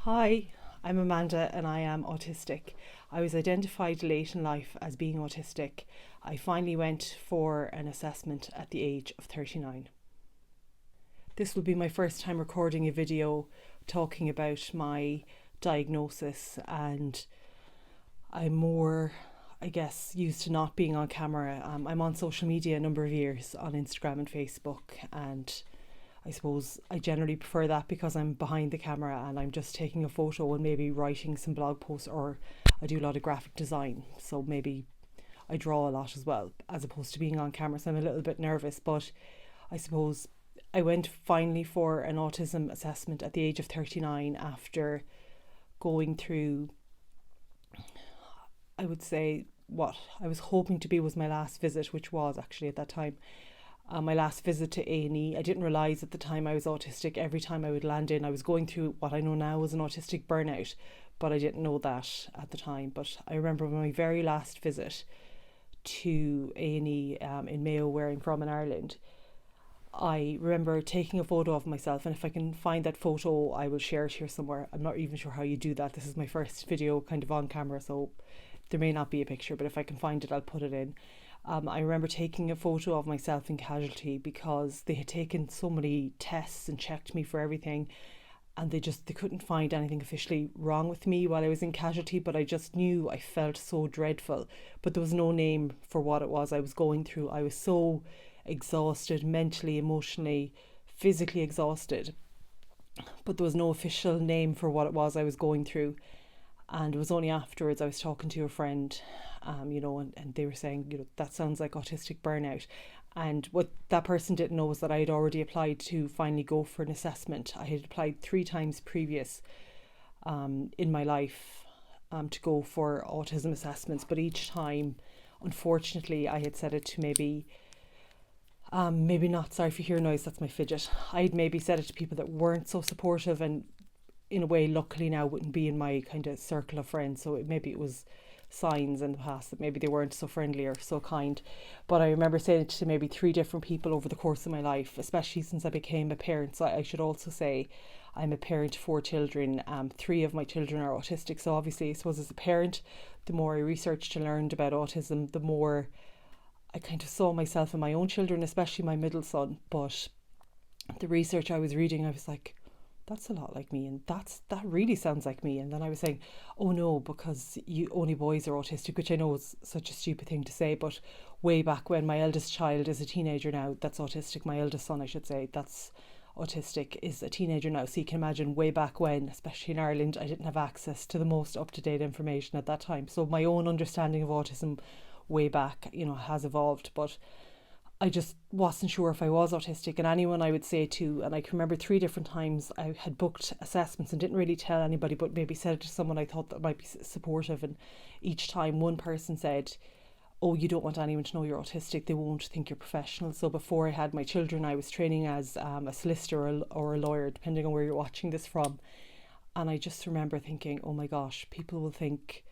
Hi, I'm Amanda and I am autistic. I was identified late in life as being autistic. I finally went for an assessment at the age of 39. This will be my first time recording a video talking about my diagnosis, and I'm more, used to not being on camera. I'm on social media a number of years on Instagram and Facebook, and I suppose I generally prefer that because I'm behind the camera and I'm just taking a photo and maybe writing some blog posts, or I do a lot of graphic design, so maybe I draw a lot as well, as opposed to being on camera, so I'm a little bit nervous. But I suppose I went finally for an autism assessment at the age of 39 after going through, I would say, what I was hoping to be was my last visit, which was actually at that time my last visit to A&E. I didn't realise at the time I was autistic. Every time I would land in, I was going through what I know now as an autistic burnout, but I didn't know that at the time. But I remember my very last visit to A&E in Mayo, where I'm from in Ireland, I remember taking a photo of myself, and if I can find that photo I will share it here somewhere. I'm not even sure how you do that. This is my first video kind of on camera, so there may not be a picture, but if I can find it I'll put it in. I remember taking a photo of myself in Casualty because they had taken so many tests and checked me for everything, and they couldn't find anything officially wrong with me while I was in Casualty, but I just knew I felt so dreadful, but there was no name for what it was I was going through. I was so exhausted, mentally, emotionally, physically exhausted, but there was no official name for what it was I was going through. And it was only afterwards I was talking to a friend, and they were saying, that sounds like autistic burnout. And what that person didn't know was that I had already applied to finally go for an assessment. I had applied 3 times previous in my life to go for autism assessments, but each time, unfortunately, I had said it to maybe not, sorry if you hear noise, that's my fidget. I'd maybe said it to people that weren't so supportive, and in a way, luckily now, wouldn't be in my kind of circle of friends. So maybe it was signs in the past that maybe they weren't so friendly or so kind. But I remember saying it to maybe 3 different people over the course of my life, especially since I became a parent. So I should also say I'm a parent to 4 children. 3 of my children are autistic. So obviously, I suppose as a parent, the more I researched and learned about autism, the more I kind of saw myself in my own children, especially my middle son. But the research I was reading, I was like, that's a lot like me, and that really sounds like me. And then I was saying, oh no, because only boys are autistic, which I know is such a stupid thing to say, but way back when, my eldest child is a teenager now that's autistic. My eldest son, I should say, that's autistic, is a teenager now. So you can imagine, way back when, especially in Ireland, I didn't have access to the most up-to-date information at that time. So my own understanding of autism way back, has evolved, but I just wasn't sure if I was autistic. And anyone I would say to, and I can remember 3 different times I had booked assessments and didn't really tell anybody, but maybe said it to someone I thought that might be supportive, and each time one person said, oh, you don't want anyone to know you're autistic, they won't think you're professional. So before I had my children, I was training as a solicitor or a lawyer, depending on where you're watching this from. And I just remember thinking, oh my gosh, people will think,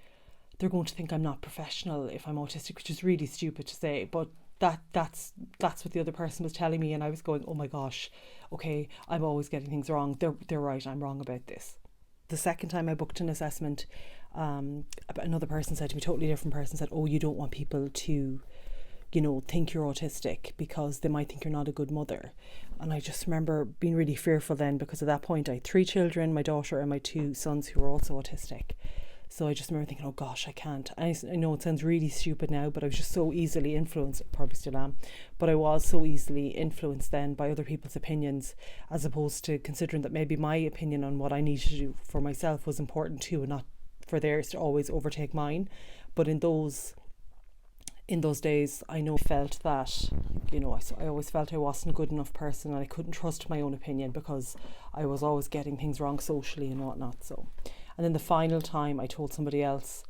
they're going to think I'm not professional if I'm autistic, which is really stupid to say, but that's what the other person was telling me. And I was going, oh my gosh, okay, I'm always getting things wrong. They're right, I'm wrong about this. The second time I booked an assessment, another person said to me, totally different person, said, oh, you don't want people to, think you're autistic because they might think you're not a good mother. And I just remember being really fearful then, because at that point I had 3 children, my daughter and my 2 sons who were also autistic. So I just remember thinking, oh gosh, I can't. I know it sounds really stupid now, but I was just so easily influenced, probably still am, but I was so easily influenced then by other people's opinions, as opposed to considering that maybe my opinion on what I needed to do for myself was important too, and not for theirs to always overtake mine. But in those days, I know I felt that, I always felt I wasn't a good enough person, and I couldn't trust my own opinion because I was always getting things wrong socially and whatnot. So. And then the final time I told somebody else,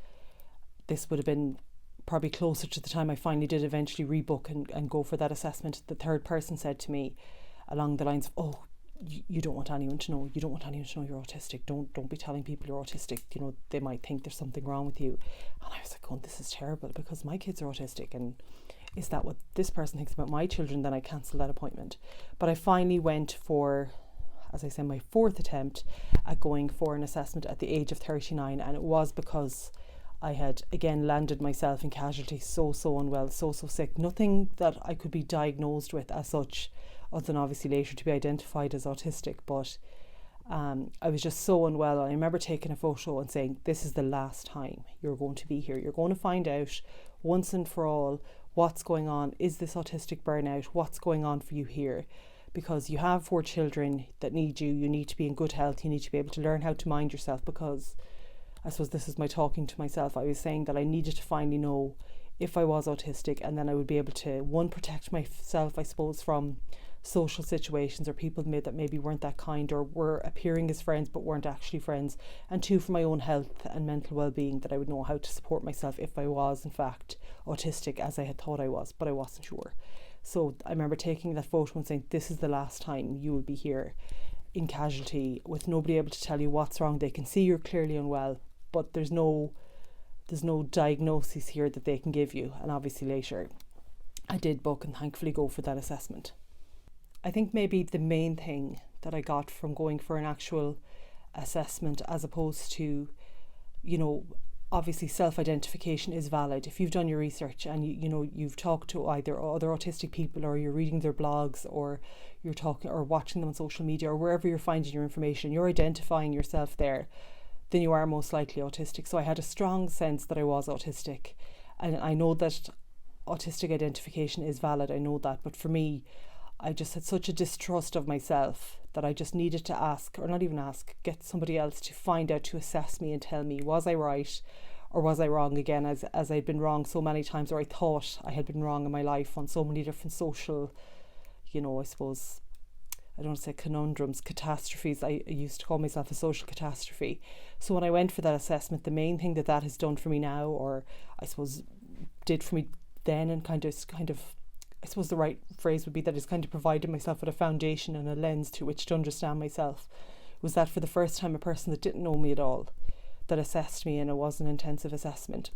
this would have been probably closer to the time I finally did eventually rebook and go for that assessment. The third person said to me along the lines of, oh, you don't want anyone to know. You don't want anyone to know you're autistic. Don't be telling people you're autistic. They might think there's something wrong with you. And I was like, oh, this is terrible, because my kids are autistic, and is that what this person thinks about my children? Then I cancelled that appointment. But I finally went for as I said, my 4th attempt at going for an assessment at the age of 39, and it was because I had again landed myself in casualty, so unwell, so sick. Nothing that I could be diagnosed with as such, other than obviously later to be identified as autistic, but I was just so unwell. And I remember taking a photo and saying, this is the last time you're going to be here. You're going to find out once and for all what's going on. Is this autistic burnout? What's going on for you here? Because you have 4 children that need you. You need to be in good health. You need to be able to learn how to mind yourself, because I suppose this is my talking to myself. I was saying that I needed to finally know if I was autistic, and then I would be able to, one, protect myself, I suppose, from social situations or people that maybe weren't that kind or were appearing as friends but weren't actually friends, and 2, for my own health and mental well-being, that I would know how to support myself if I was in fact autistic, as I had thought I was, but I wasn't sure. So I remember taking that photo and saying, this is the last time you will be here in casualty with nobody able to tell you what's wrong. They can see you're clearly unwell, but there's no diagnosis here that they can give you. And obviously later I did book and thankfully go for that assessment. I think maybe the main thing that I got from going for an actual assessment, as opposed to, obviously self-identification is valid. If you've done your research and you've talked to either other autistic people, or you're reading their blogs, or you're talking or watching them on social media, or wherever you're finding your information, you're identifying yourself there, then you are most likely autistic. So I had a strong sense that I was autistic, and I know that autistic identification is valid. I know that, but for me, I just had such a distrust of myself that I just needed to ask, or not even ask, get somebody else to find out, to assess me and tell me, was I right or was I wrong again, as I'd been wrong so many times, or I thought I had been wrong in my life on so many different social, I suppose, I don't want to say conundrums, catastrophes. I used to call myself a social catastrophe. So when I went for that assessment, the main thing that has done for me now, or I suppose did for me then, and kind of I suppose the right phrase would be that it's kind of provided myself with a foundation and a lens to which to understand myself, was that for the first time a person that didn't know me at all, that assessed me, and it was an intensive assessment,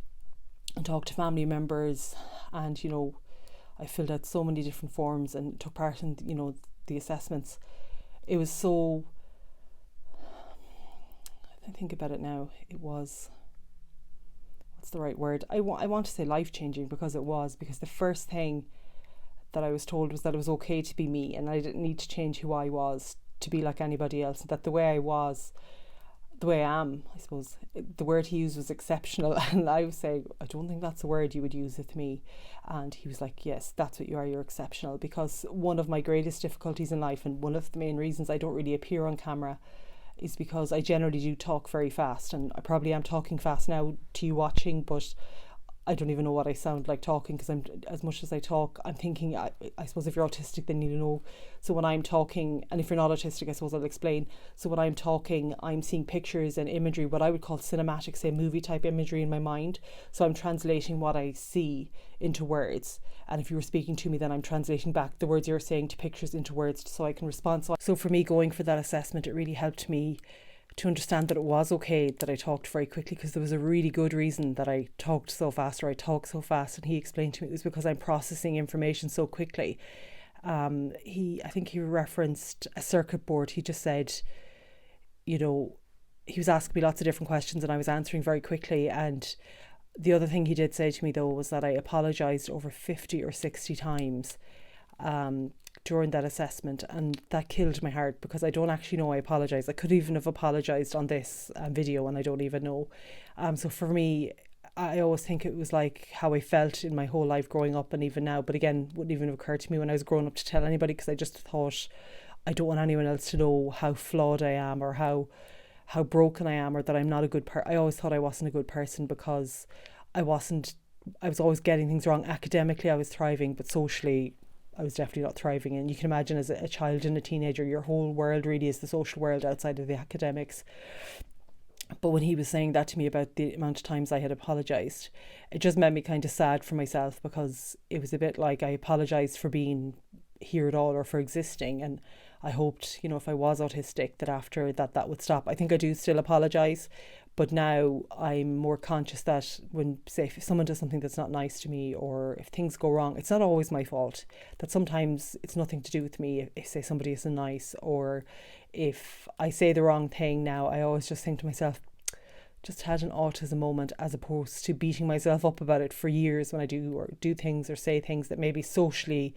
and talked to family members, and I filled out so many different forms and took part in the assessments. It was so, I think about it now, it was, what's the right word, I want to say life-changing, because the first thing that I was told was that it was okay to be me, and I didn't need to change who I was to be like anybody else, and that the way I was, the way I am, I suppose, the word he used was exceptional, and I was saying, I don't think that's a word you would use with me. And he was like, yes, that's what you are, you're exceptional. Because one of my greatest difficulties in life, and one of the main reasons I don't really appear on camera, is because I generally do talk very fast, and I probably am talking fast now to you watching, but I don't even know what I sound like talking, because I'm, as much as I talk, I'm thinking, I suppose if you're autistic, then you know. So when I'm talking, and if you're not autistic, I suppose I'll explain. So when I'm talking, I'm seeing pictures and imagery, what I would call cinematic, say movie type imagery in my mind. So I'm translating what I see into words. And if you were speaking to me, then I'm translating back the words you're saying to pictures into words, so I can respond. So for me, going for that assessment, it really helped me to understand that it was okay that I talked very quickly, because there was a really good reason that I talked so fast, or I talk so fast. And he explained to me it was because I'm processing information so quickly. I think he referenced a circuit board. He just said, he was asking me lots of different questions and I was answering very quickly. And the other thing he did say to me though was that I apologised over 50 or 60 times during that assessment, and that killed my heart, because I don't actually know I apologised. I could even have apologised on this video, and I don't even know. So for me, I always think it was like how I felt in my whole life growing up, and even now, but again, wouldn't even have occurred to me when I was growing up to tell anybody, because I just thought I don't want anyone else to know how flawed I am, or how broken I am, or that I'm not a good person. I always thought I wasn't a good person because I was always getting things wrong. Academically I was thriving, but socially I was definitely not thriving. And you can imagine, as a child and a teenager, your whole world really is the social world outside of the academics. But when he was saying that to me about the amount of times I had apologised, it just made me kind of sad for myself, because it was a bit like I apologised for being here at all, or for existing. And I hoped, if I was autistic, that after that would stop. I think I do still apologise, but now I'm more conscious that when, say, if someone does something that's not nice to me, or if things go wrong, it's not always my fault. That sometimes it's nothing to do with me if say somebody isn't nice, or if I say the wrong thing. Now I always just think to myself, just had an autism moment, as opposed to beating myself up about it for years when I do things or say things that maybe socially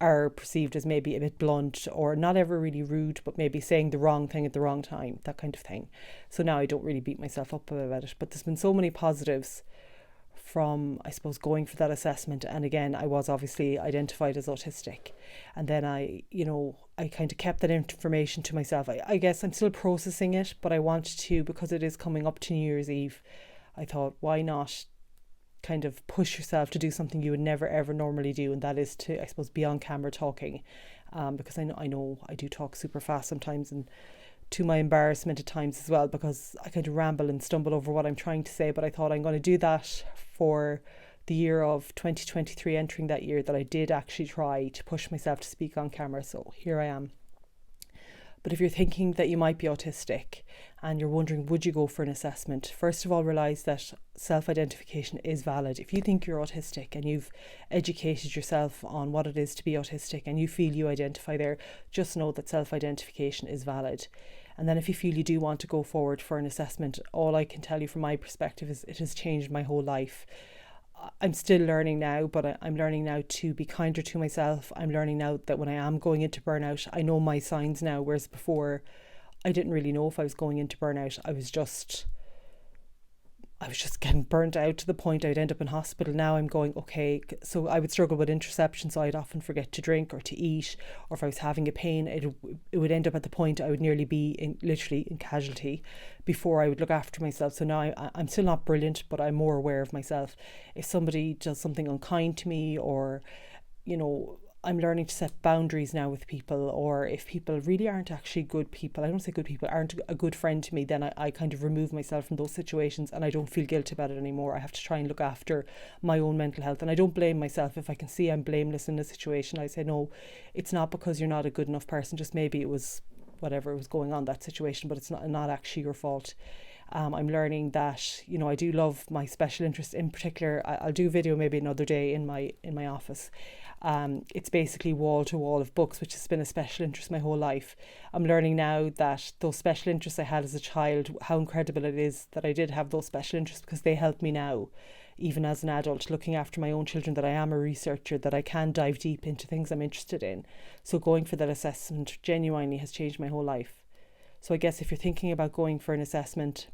are perceived as maybe a bit blunt, or not ever really rude, but maybe saying the wrong thing at the wrong time, that kind of thing. So now I don't really beat myself up about it. But there's been so many positives from, I suppose, going for that assessment. And again, I was obviously identified as autistic, and then I kind of kept that information to myself. I guess I'm still processing it, but I wanted to, because it is coming up to New Year's Eve, I thought, why not kind of push yourself to do something you would never ever normally do, and that is to, I suppose, be on camera talking, because I know I do talk super fast sometimes, and to my embarrassment at times as well, because I kind of ramble and stumble over what I'm trying to say. But I thought I'm going to do that for the year of 2023, entering that year, that I did actually try to push myself to speak on camera. So here I am. But if you're thinking that you might be autistic and you're wondering, would you go for an assessment? First of all, realise that self-identification is valid. If you think you're autistic and you've educated yourself on what it is to be autistic and you feel you identify there, just know that self-identification is valid. And then if you feel you do want to go forward for an assessment, all I can tell you from my perspective is it has changed my whole life. I'm still learning now, but I'm learning now to be kinder to myself. I'm learning now that when I am going into burnout, I know my signs now, whereas before I didn't really know if I was going into burnout. I was just getting burnt out to the point I'd end up in hospital. Now I'm going, okay, so I would struggle with interception, so I'd often forget to drink or to eat, or if I was having a pain, it would end up at the point I would nearly be literally in casualty before I would look after myself. So now I'm still not brilliant, but I'm more aware of myself. If somebody does something unkind to me, or, I'm learning to set boundaries now with people, or if people really aren't actually good people, I don't say good people, aren't a good friend to me, then I kind of remove myself from those situations, and I don't feel guilty about it anymore. I have to try and look after my own mental health, and I don't blame myself. If I can see I'm blameless in a situation, I say, no, it's not because you're not a good enough person, just maybe it was whatever was going on, that situation, but it's not actually your fault. I'm learning that, I do love my special interests. In particular, I'll do a video maybe another day in my office. It's basically wall to wall of books, which has been a special interest my whole life. I'm learning now that those special interests I had as a child, how incredible it is that I did have those special interests, because they help me now, even as an adult, looking after my own children, that I am a researcher, that I can dive deep into things I'm interested in. So going for that assessment genuinely has changed my whole life. So I guess if you're thinking about going for an assessment,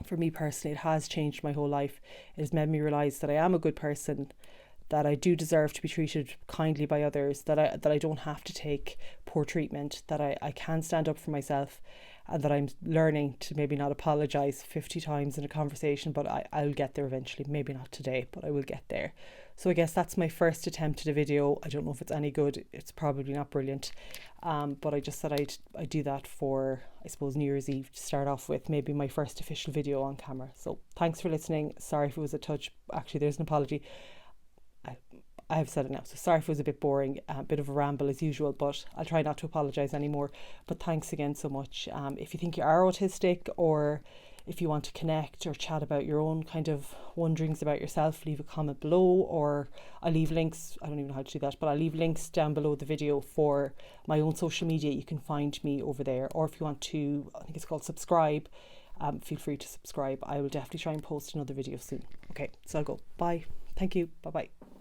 for me personally, it has changed my whole life. It has made me realise that I am a good person, that I do deserve to be treated kindly by others, that I don't have to take poor treatment, that I can stand up for myself, and that I'm learning to maybe not apologise 50 times in a conversation, but I'll get there eventually. Maybe not today, but I will get there. So I guess that's my first attempt at a video. I don't know if it's any good. It's probably not brilliant. But I just said I'd do that for, I suppose, New Year's Eve to start off with, maybe my first official video on camera. So thanks for listening. Sorry if it was a touch. Actually, there's an apology. I have said it now, so sorry if it was a bit boring, a bit of a ramble as usual, but I'll try not to apologise anymore. But thanks again so much. If you think you are autistic, or if you want to connect or chat about your own kind of wonderings about yourself, leave a comment below, or I'll leave links. I don't even know how to do that, but I'll leave links down below the video for my own social media. You can find me over there. Or if you want to, I think it's called subscribe, feel free to subscribe. I will definitely try and post another video soon. Okay, so I'll go. Bye. Thank you. Bye-bye.